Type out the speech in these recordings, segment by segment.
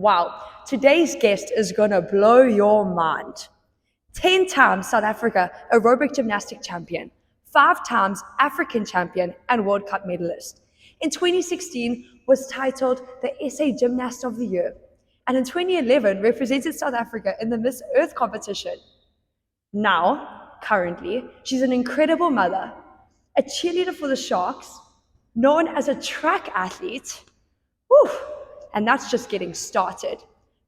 Wow, today's guest is gonna blow your mind. 10 times South Africa aerobic gymnastic champion, 5 times African champion and World Cup medalist. In 2016 was titled the SA Gymnast of the Year, and in 2011 represented South Africa in the Miss Earth competition. Now, currently, she's an incredible mother, a cheerleader for the Sharks, known as a track athlete. Whew, and that's just getting started.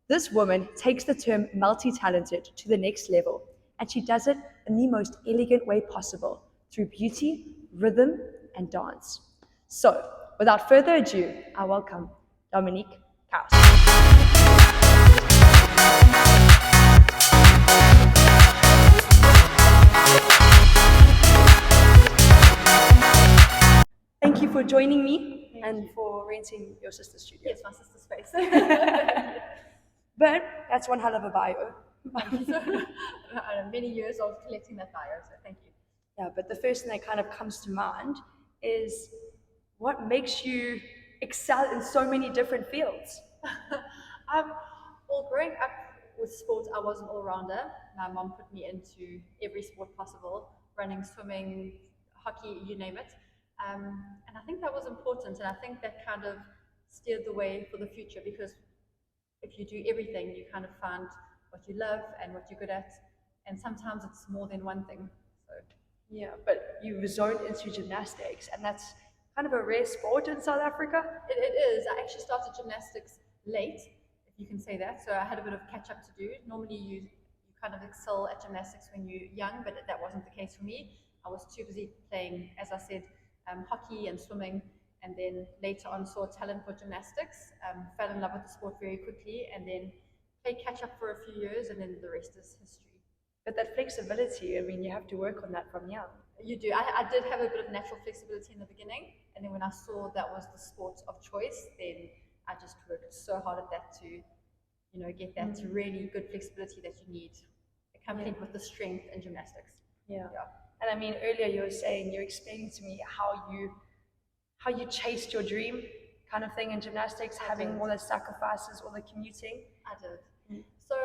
This woman takes the term multi-talented to the next level, and she does it in the most elegant way possible through beauty, rhythm, and dance. So, without further ado, I welcome Dominique Crous. Thank you for joining me and for renting your sister's studio. Yes, my sister's space. But that's one hell of a bio. Many years of collecting that bio, so thank you. Yeah, but the first thing that kind of comes to mind is what makes you excel in so many different fields? Well, growing up with sports, I was an all-rounder. My mom put me into every sport possible, running, swimming, hockey, you name it. And I think that was important, and I think that kind of steered the way for the future, because if you do everything, you kind of find what you love and what you're good at, and sometimes it's more than one thing. So Yeah, but you zoned into gymnastics, and that's kind of a rare sport in South Africa. it is. I actually started gymnastics late, if you can say that. So I had a bit of catch up to do. Normally, you kind of excel at gymnastics when you're young, but that wasn't the case for me. I was too busy playing, as I said, hockey and swimming, and then later on saw talent for gymnastics, fell in love with the sport very quickly, and then played catch up for a few years, and then the rest is history. But that flexibility, I mean, you have to work on that from young. You do. I did have a bit of natural flexibility in the beginning, and then when I saw that was the sport of choice, then I just worked so hard at that to, get that really good flexibility that you need, accompanied with the strength in gymnastics. Yeah. And I mean, earlier you were saying, you're explaining to me how you chased your dream kind of thing in gymnastics, having all the sacrifices, all the commuting. I did. So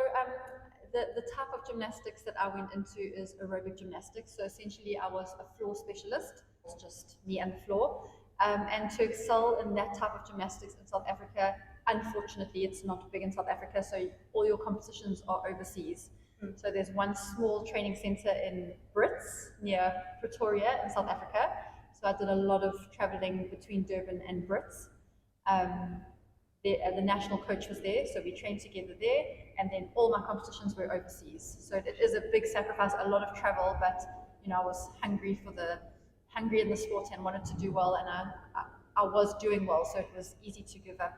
the type of gymnastics that I went into is aerobic gymnastics. So essentially I was a floor specialist. It's just me and the floor. And to excel in that type of gymnastics in South Africa, unfortunately, it's not big in South Africa, so all your competitions are overseas. So there's one small training center in Brits near Pretoria in South Africa. So I did a lot of traveling between Durban and Brits. The national coach was there, so we trained together there, and then all my competitions were overseas. So it is a big sacrifice, a lot of travel, but I was hungry in the sport and wanted to do well, and I was doing well, so it was easy to give up,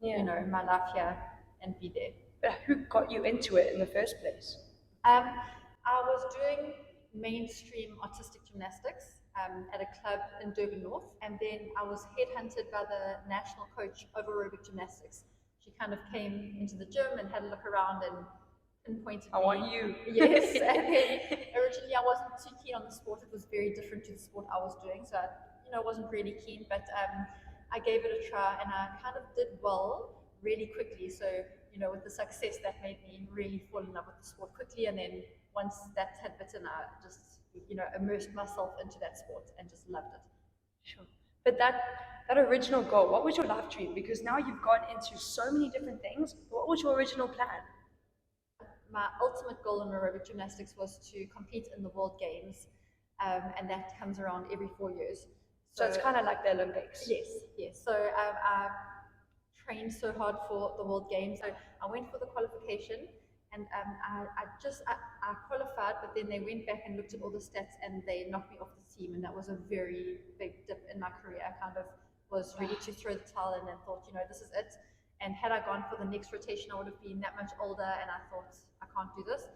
my life here and be there. But who got you into it in the first place? I was doing mainstream artistic gymnastics at a club in Durban North, and then I was headhunted by the national coach of aerobic gymnastics. She kind of came into the gym and had a look around and pinpointed I want you. Yes, and then originally I wasn't too keen on the sport. It was very different to the sport I was doing, so I wasn't really keen, but I gave it a try, and I kind of did well really quickly. So with the success, that made me really fall in love with the sport quickly, and then once that had bitten, I just immersed myself into that sport and just loved it. Sure. But that original goal, what was your life dream? Because now you've gone into so many different things. What was your original plan? My ultimate goal in aerobic gymnastics was to compete in the World Games, and that comes around every 4 years. So it's kind of like the Olympics. Yes. So I trained so hard for the World Games. So I went for the qualification, and I qualified, but then they went back and looked at all the stats, and they knocked me off the team, and that was a very big dip in my career. I kind of was ready to throw the towel in and thought, this is it. And had I gone for the next rotation, I would have been that much older, and I thought, I can't do this.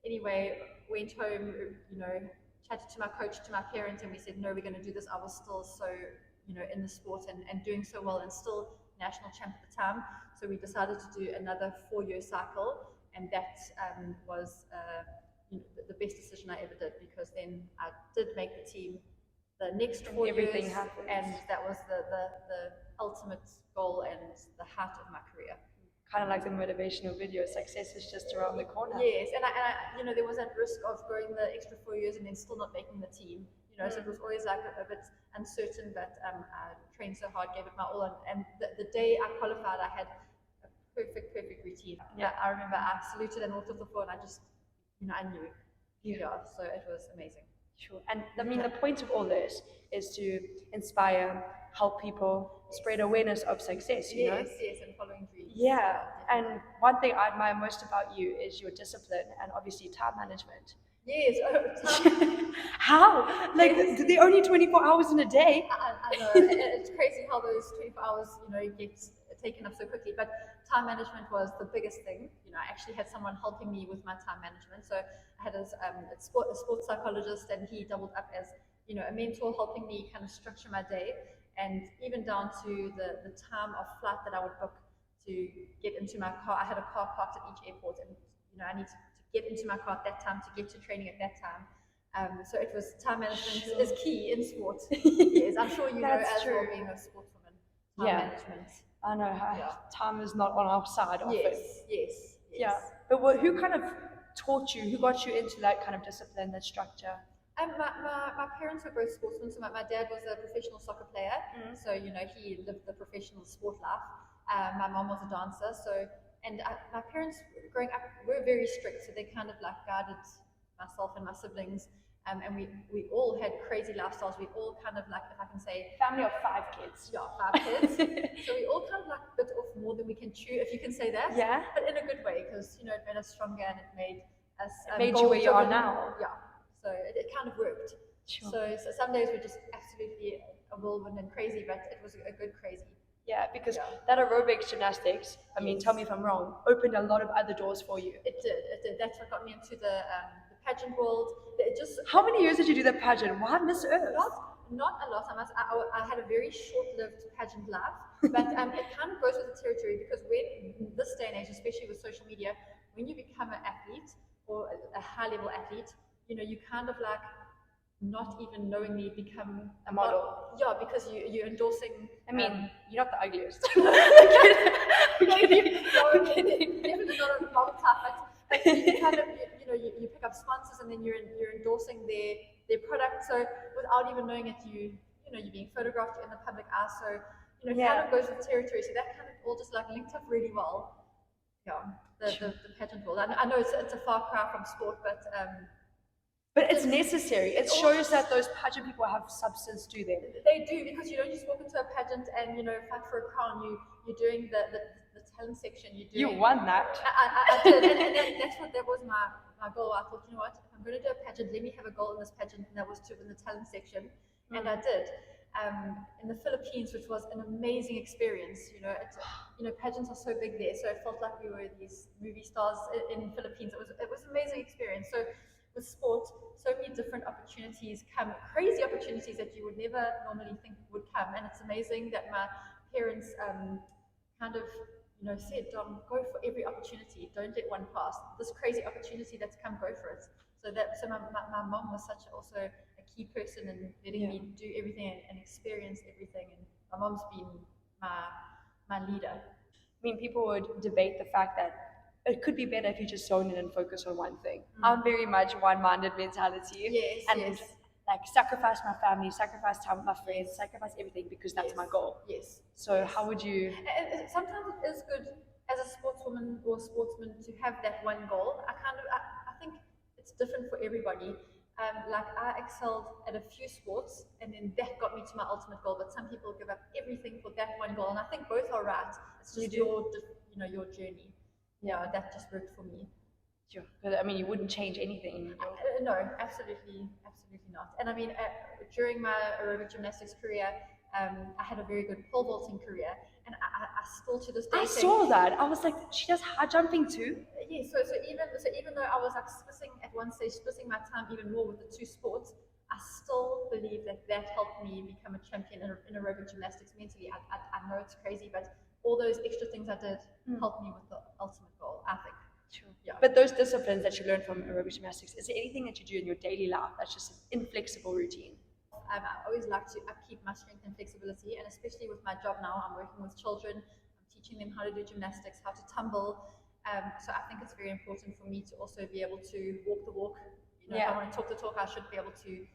Anyway, went home, chatted to my coach, to my parents, and we said, no, we're going to do this. I was still so, in the sport and doing so well, and still national champ at the time. So we decided to do another 4-year cycle, and that was the best decision I ever did, because then I did make the team the next 4 Everything years, happened. and that was the ultimate goal and the height of my career. kind of like the motivational video, success is just around the corner. Yes, and there was that risk of going the extra 4 years and then still not making the team. So it was always like a bit uncertain, but I trained so hard, gave it my all, and the day I qualified, I had a perfect routine. Yeah, I remember I saluted and walked off the floor, and I just, I knew. Yeah, so it was amazing. Sure. And I mean, the point of all this is to inspire, help people, spread awareness of success, you know? Yes, and following dreams. Yeah. And one thing I admire most about you is your discipline and obviously time management. Yes, time. How? Like, they're only 24 hours in a day. I know. It's crazy how those 24 hours, get taken up so quickly. But time management was the biggest thing. I actually had someone helping me with my time management. So I had a sports psychologist, and he doubled up as, a mentor, helping me kind of structure my day, and even down to the time of flight that I would book to get into my car. I had a car parked at each airport, and I need to get into my car at that time to get to training at that time. So it was time management is key in sport. Yes, I'm sure you know as true. well, being a sportswoman. Time management. I know how time is not on our side often. Yes. Yeah, but who kind of taught you? Who got you into that kind of discipline, that structure? My parents were both sportsmen. So my dad was a professional soccer player. So he lived the professional sport life. My mom was a dancer. So my parents growing up were very strict. So they kind of like guided myself and my siblings. And we all had crazy lifestyles. We all kind of like, if I can say, family of 5 kids. Yeah, 5 kids. So we all kind of like bit off more than we can chew, if you can say that. Yeah. But in a good way, because it made us stronger, and it made us. It made you where you are now. Yeah. So it kind of worked. Sure. So some days were just absolutely a whirlwind and crazy, but it was a good crazy. Yeah, because that aerobics gymnastics, I mean, tell me if I'm wrong, opened a lot of other doors for you. It did. That's what got me into the pageant world. How many years did you do the pageant? Why Miss Earth? Not a lot. I had a very short-lived pageant life, but it kind of goes with the territory, because when in this day and age, especially with social media, when you become an athlete or a high-level athlete, you kind of like not even knowingly become a model. Yeah, because you're endorsing. I mean, you're not the ugliest. Definitely not a model type, but you kind of you pick up sponsors, and then you're endorsing their product. So without even knowing it, you're being photographed in the public eye. So kind of goes with the territory. So that kind of all just like linked up really well. Yeah, the pageant world. I know it's a far cry from sport, but it's necessary. It shows that those pageant people have substance to them. They do, because you don't just walk into a pageant and fight for a crown. You're doing the talent section. You won that. I did, and that was my goal. I thought, if I'm going to do a pageant, let me have a goal in this pageant, and that was to win the talent section, and I did. In the Philippines, which was an amazing experience. Pageants are so big there, so it felt like we were these movie stars in the Philippines. It was an amazing experience. So with sport, so many different opportunities come, crazy opportunities that you would never normally think would come, and it's amazing that my parents kind of said, Dom, go for every opportunity, don't let one pass. This crazy opportunity that's come, go for it. So my mom was also a key person in letting me do everything and experience everything, and my mom's been my leader. I mean, people would debate the fact that it could be better if you just zone in and focus on one thing. I'm very much one-minded mentality. Yes. Like sacrifice my family, sacrifice time with my friends, sacrifice everything because that's my goal. Yes. So how would you? And sometimes it is good as a sportswoman or sportsman to have that one goal. I think it's different for everybody. Like I excelled at a few sports, and then that got me to my ultimate goal. But some people give up everything for that one goal, and I think both are right. It's just your journey. Yeah, that just worked for me. Sure. But I mean, you wouldn't change anything. No, absolutely not. And I mean, during my aerobic gymnastics career, I had a very good pole vaulting career, and I still to this day. I saw that. I was like, she does high jumping too. Yeah. So even though I was like at one stage splitting my time even more with the two sports, I still believe that helped me become a champion in aerobic gymnastics mentally. I know it's crazy, but all those extra things I did helped me with the ultimate goal, I think. True. Yeah. But those disciplines that you learn from aerobic gymnastics, is there anything that you do in your daily life that's just an inflexible routine? I always like to upkeep my strength and flexibility, and especially with my job now, I'm working with children, I'm teaching them how to do gymnastics, how to tumble. So I think it's very important for me to also be able to walk the walk. If I want to talk the talk, I should be able to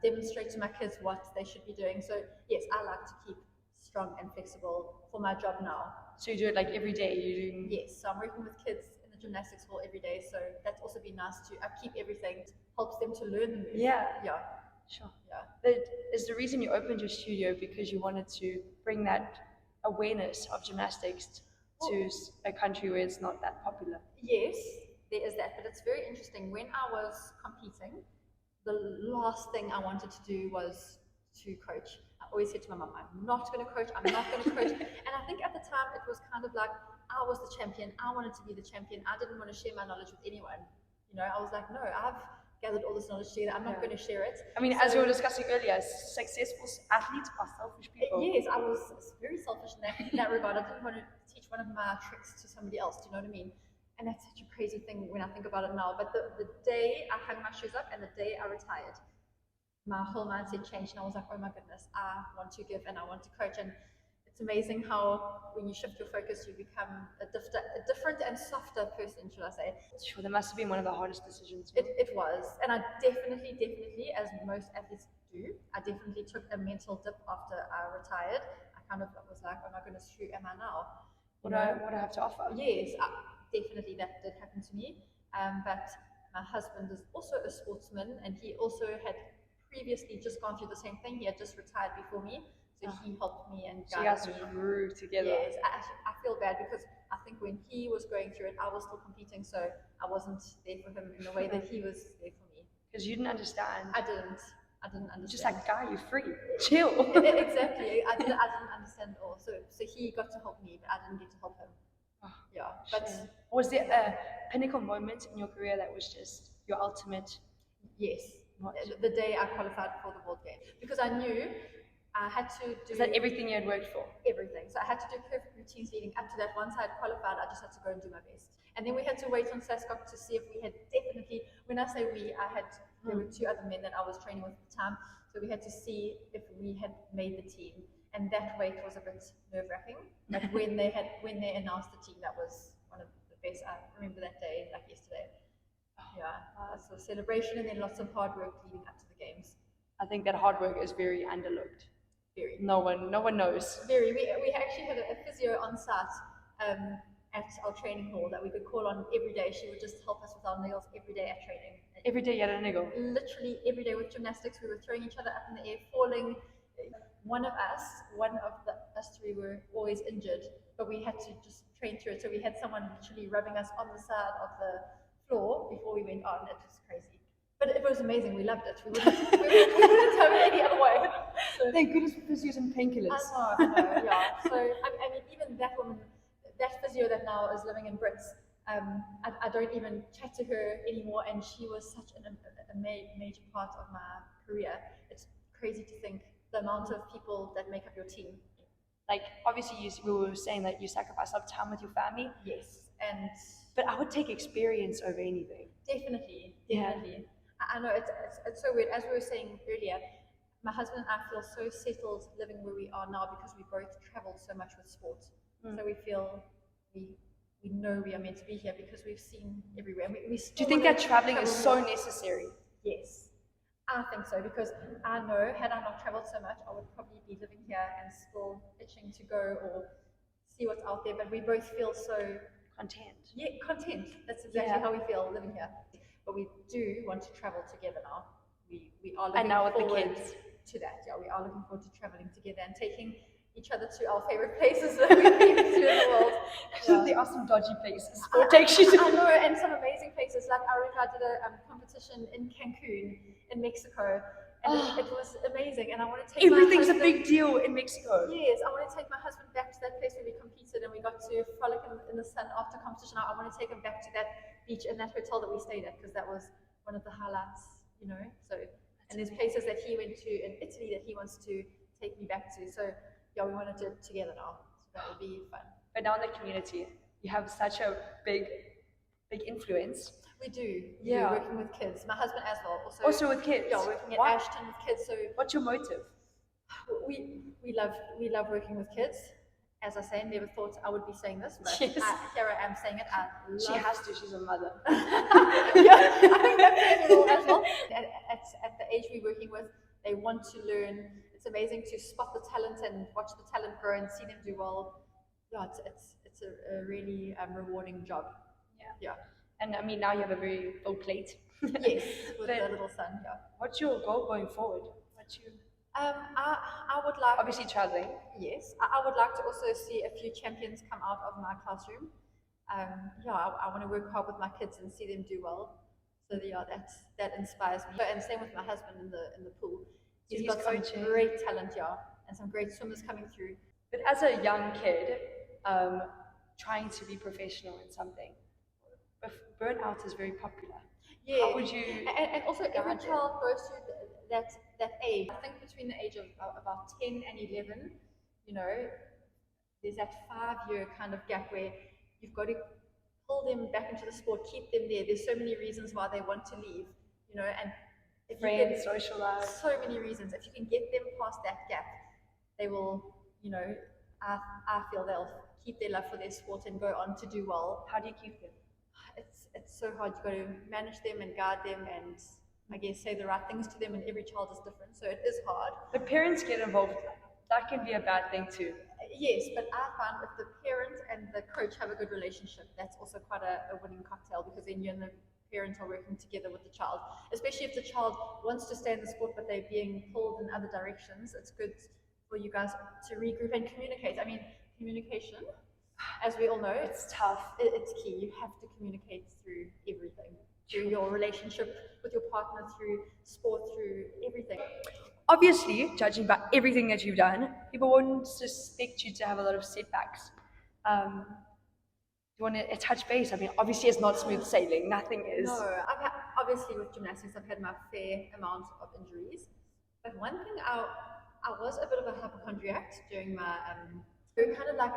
demonstrate to my kids what they should be doing. So yes, I like to keep strong and flexible for my job now. So you do it like every day? You doing? Yes, so I'm working with kids in the gymnastics hall every day. So that's also been nice to upkeep everything. Helps them to learn the move. Yeah. Yeah. Sure. Yeah. But is the reason you opened your studio because you wanted to bring that awareness of gymnastics to a country where it's not that popular? Yes, there is that, but it's very interesting. When I was competing, the last thing I wanted to do was to coach. I always said to my mom, I'm not going to coach, I'm not going to coach. And I think at the time it was kind of like I was the champion, I wanted to be the champion, I didn't want to share my knowledge with anyone. I was like, no, I've gathered all this knowledge together, I'm not going to share it. I mean, as we were discussing earlier, successful athletes are selfish people. Yes, I was very selfish in that regard. I didn't want to teach one of my tricks to somebody else, do you know what I mean? And that's such a crazy thing when I think about it now. But the day I hung my shoes up and the day I retired, my whole mindset changed and I was like, oh my goodness, I want to give and I want to coach. And it's amazing how when you shift your focus, you become a different and softer person, should I say. Sure, that must have been one of the hardest decisions. It was. And I definitely, as most athletes do, I definitely took a mental dip after I retired. I kind of was like, oh my goodness, who am I now? What do I have to offer? Yes, definitely that did happen to me. But my husband is also a sportsman and he also had previously just gone through the same thing. He had just retired before me. So he helped me and guided me. So you guys grew together. Yes, I feel bad because I think when he was going through it, I was still competing, so I wasn't there for him in the way that he was there for me. Because you didn't understand. I didn't understand. Just like, guy, you're free. Chill. Exactly. I didn't understand it all. So he got to help me, but I didn't get to help him. Yeah. But was there a pinnacle moment in your career that was just your ultimate? Yes. The day I qualified for the World Games, because I knew I had to do. Is that everything you had worked for? Everything. So I had to do perfect routines leading up to that. Once I had qualified, I just had to go and do my best. And then we had to wait on Sascot to see if we had definitely, when I say we, there were two other men that I was training with at the time. So we had to see if we had made the team. And that wait was a bit nerve-wracking. But when they announced the team, that was one of the best. I remember that day like yesterday. Yeah, so celebration and then lots of hard work leading up to the games. I think that hard work is very underlooked. Very. No one knows. Very. We actually had a physio on site at our training hall that we could call on every day. She would just help us with our nails every day at training. Every day you had a niggle? Literally every day with gymnastics. We were throwing each other up in the air, falling. One of us three were always injured, but we had to just train through it. So we had someone literally rubbing us on the side of the floor before we went on. It was crazy. But it was amazing. We loved it. We wouldn't have it any other way. So, thank goodness for physios and painkillers. I know, yeah. So, I mean, even that woman, that physio that now is living in Brits, I don't even chat to her anymore, and she was such a major part of my career. It's crazy to think the amount of people that make up your team. Like, obviously, we were saying that you sacrifice a lot of time with your family. Yes, but I would take experience over anything. Definitely. Yeah. I know it's so weird. As we were saying earlier, my husband and I feel so settled living where we are now because we both traveled so much with sport. So we feel we know we are meant to be here because we've seen everywhere. Do you think that traveling is so necessary? Yes, I think so, because I know had I not traveled so much, I would probably be living here and still itching to go or see what's out there. But we both feel so content. Yeah, content. That's exactly how we feel living here. But we do want to travel together now. We are looking forward to that. Yeah, we are looking forward to traveling together and taking each other to our favorite places that we've been to in the world. Yeah. There are some dodgy places. Takes you to I know, and some amazing places. Like I remember I did a competition in Cancun, in Mexico, and it was amazing. And I want to take everything's a big deal in Mexico. Yes, I want to take my husband back to that place where we competed and we got to frolic in the sun after competition. I want to take him back to that beach in that hotel that we stayed at, because that was one of the highlights, you know. So, and there's places that he went to in Italy that he wants to take me back to. So yeah, we want to do it together now. So that would be fun. But now in the community, you have such a big influence. We do. Yeah. Working with kids. My husband as well. Also with kids. Yeah, working at Ashton with kids. So what's your motive? We love working with kids. as I say, never thought I would be saying this, but Yes. here I am saying it. I love She has to. She's a mother. yeah, I think that plays a role as well. At the age we're working with, they want to learn. It's amazing to spot the talent and watch the talent grow and see them do well. Yeah, it's a really rewarding job. Yeah. Yeah. And I mean, now you have a very full plate. Yes, with But the little son. Yeah. what's your goal going forward? I would like, Obviously traveling. yes, I would like to also see a few champions come out of my classroom. Yeah, I want to work hard with my kids and see them do well. So yeah, that inspires me. And same with my husband in the pool. He's got some coaching. great talent, yeah, and some great swimmers coming through. But as a young kid, trying to be professional in something, burnout is very popular. Yeah, How would you? and also every guide it? child goes through that age. I think between the age of about 10 and 11, you know, there's that 5 year kind of gap where you've got to pull them back into the sport, keep them there. There's so many reasons why they want to leave, you know, and if you Friends, can, social life. so many reasons. If you can get them past that gap, they will, you know, I feel they'll keep their love for their sport and go on to do well. How do you keep them? It's so hard. You've got to manage them and guide them and I guess say the right things to them, and every child is different, so it is hard. The parents get involved. That can be a bad thing too. Yes, but I found if the parent and the coach have a good relationship, that's also quite a winning cocktail, because then you and the parent are working together with the child. Especially if the child wants to stay in the sport but they're being pulled in other directions, it's good for you guys to regroup and communicate. I mean, communication, as we all know, It's tough. it's key. You have to communicate through everything, through your relationship with your partner, through sport, through everything. Obviously, judging by everything that you've done, people won't suspect you to have a lot of setbacks. You want to touch base? I mean, obviously, it's not smooth sailing. Nothing is. No, obviously with gymnastics, I've had my fair amount of injuries. But one thing, I was a bit of a hypochondriac during my kind of like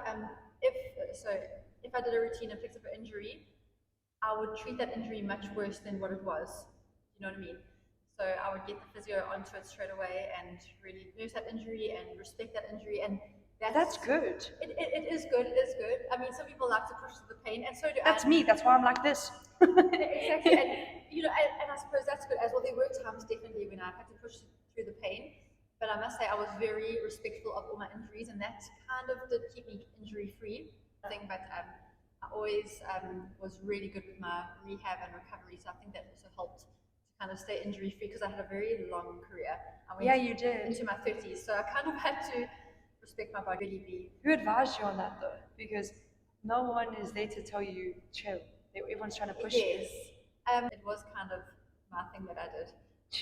if I did a routine and picked up an injury, I would treat that injury much worse than what it was. You know what I mean? So I would get the physio onto it straight away and really nurse that injury and respect that injury, and That's good. it is good. It is good. I mean, some people like to push through the pain, and so do That's I. me. That's why I'm like this. Exactly, and you know, and I suppose that's good as well. There were times definitely when I had to push through the pain, but I must say I was very respectful of all my injuries, and that kind of did keep me injury free. But I always was really good with my rehab and recovery, so I think that also helped to kind of stay injury free, because I had a very long career. I went Yeah, you did. into my 30s, so I kind of had to respect my body, really be. Who advised you on that though? Because no one is there to tell you chill. Everyone's trying to push Yes, it was kind of my thing that I did.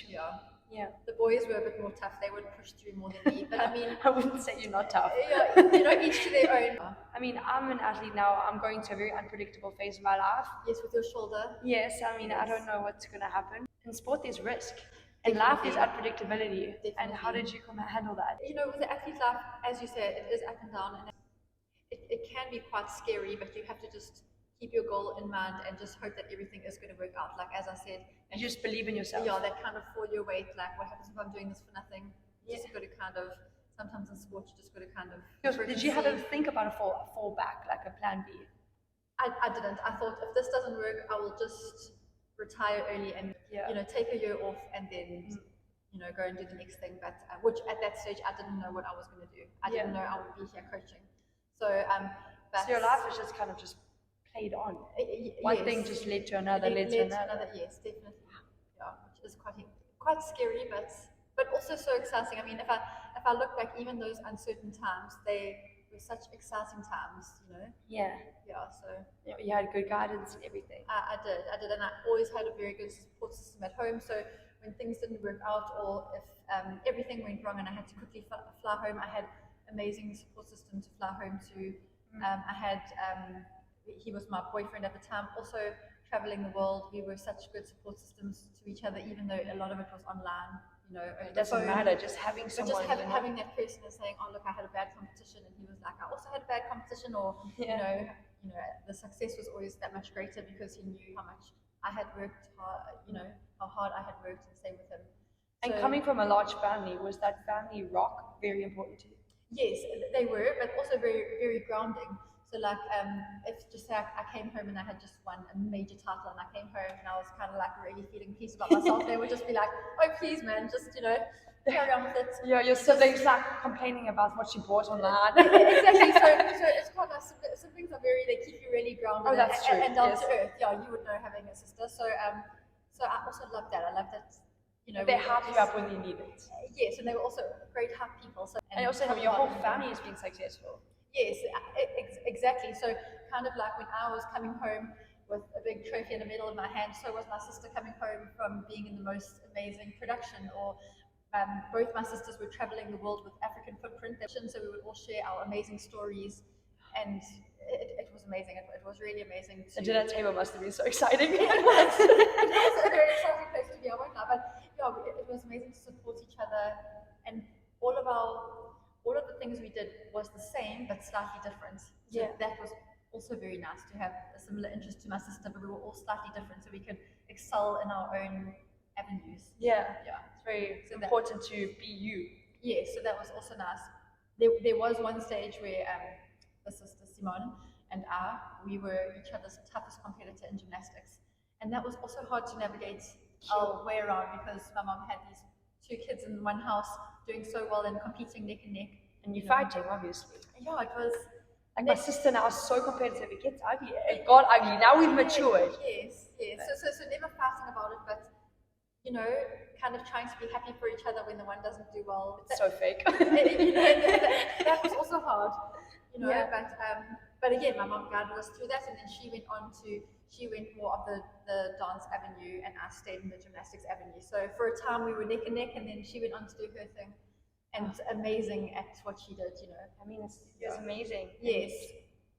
you. Yeah. Yeah. The boys were a bit more tough. They would push through more than me. But I mean, I wouldn't say you're not tough. yeah, you know, each to their own. I mean, I'm an athlete now. I'm going to a very unpredictable phase of my life. Yes, with your shoulder. Yes, I mean, I don't know what's going to happen. In sport, there's risk. In life, there's unpredictability. And how did you handle that? You know, with the athlete life, as you said, it is up and down, and it can be quite scary. But you have to just keep your goal in mind and just hope that everything is going to work out. Like as I said, You just believe in yourself. yeah, that kind of fall your weight. Like, what happens if I'm doing this for nothing? You just got to kind of. Sometimes in sport, you just got to kind of. Did you have to think about a fallback, like a plan B? I didn't. I thought if this doesn't work, I will just retire early and you know, take a year off and then you know, go and do the next thing. But which at that stage I didn't know what I was going to do. I didn't know I would be here coaching. So but So your life is just kind of just played on. One thing just led to another, led to another. Yes, definitely. Yeah, which is quite scary, but also so exciting. I mean, if I look back, even those uncertain times, they were such exciting times, you know. Yeah. Yeah. So You had good guidance and everything. I did, and I always had a very good support system at home. So when things didn't work out, or if everything went wrong and I had to quickly fly home, I had amazing support system to fly home to. I had he was my boyfriend at the time, also traveling the world. We were such good support systems to each other, even though a lot of it was online. You know, it doesn't matter. Just having someone. But just having that person and saying, "Oh, look, I had a bad competition," and he was like, "I also had a bad competition," or you know, the success was always that much greater because he knew how much I had worked hard. You know, how hard I had worked, and same with him. And coming from a large family, was that family rock very important to you? Yes, they were, but also very, very grounding. So like, if just say I came home and I had just won a major title, and I came home and I was kind of like really feeling peace about myself, they would just be like, "Oh, please, man, just carry on with it." Yeah, your siblings like complaining about what she bought online. Exactly. So it's quite nice. Siblings are they keep you really grounded Oh, that's true. and down Yes. to earth. Yeah, you would know having a sister. So I also love that. I love that. They hype you up when you need it. Yes, and they were also great hype people. So And also your whole family has been successful. Yes, exactly. So kind of like when I was coming home with a big trophy and a medal in my hand, so was my sister coming home from being in the most amazing production. Or both my sisters were traveling the world with African Footprint, so we would all share our amazing stories, and it was amazing. It was really amazing. The dinner table must have been so exciting. It was a very exciting place to be. I won't lie, but yeah, it was amazing to support each other, and all of the things we did was the same but slightly different. So Yeah. that was also very nice to have a similar interest to my sister, but we were all slightly different, so we could excel in our own avenues. Yeah, Yeah. it's very important to be you. Yeah, so that was also nice. There was one stage where the sister Simone and we were each other's toughest competitor in gymnastics, and that was also hard to navigate our way around because my mom had these two kids in one house doing so well and competing neck and neck. And you fighting, obviously. Yeah, it was. Like my sister now is so competitive, it gets ugly. It got ugly. Now we've matured. Yes. So never fighting about it, but kind of trying to be happy for each other when the one doesn't do well. It's so fake. That was also hard, Yeah. But again, my mom guided us through that, and then she went more of the dance avenue, and I stayed in the gymnastics avenue. So for a time we were neck and neck, and then she went on to do her thing, and amazing at what she did. I mean, it's amazing. Yes.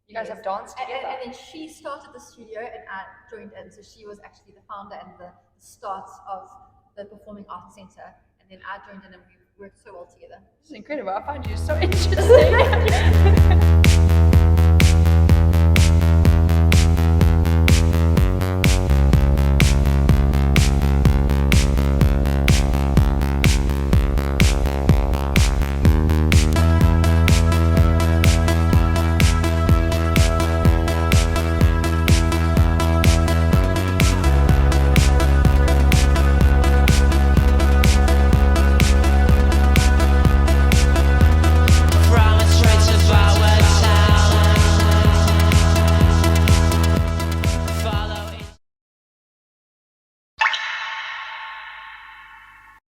You guys have danced together. And then she started the studio, and I joined in. So she was actually the founder and the start of the Performing Arts Center, and then I joined in, and we worked so well together. This is incredible. I find you so interesting.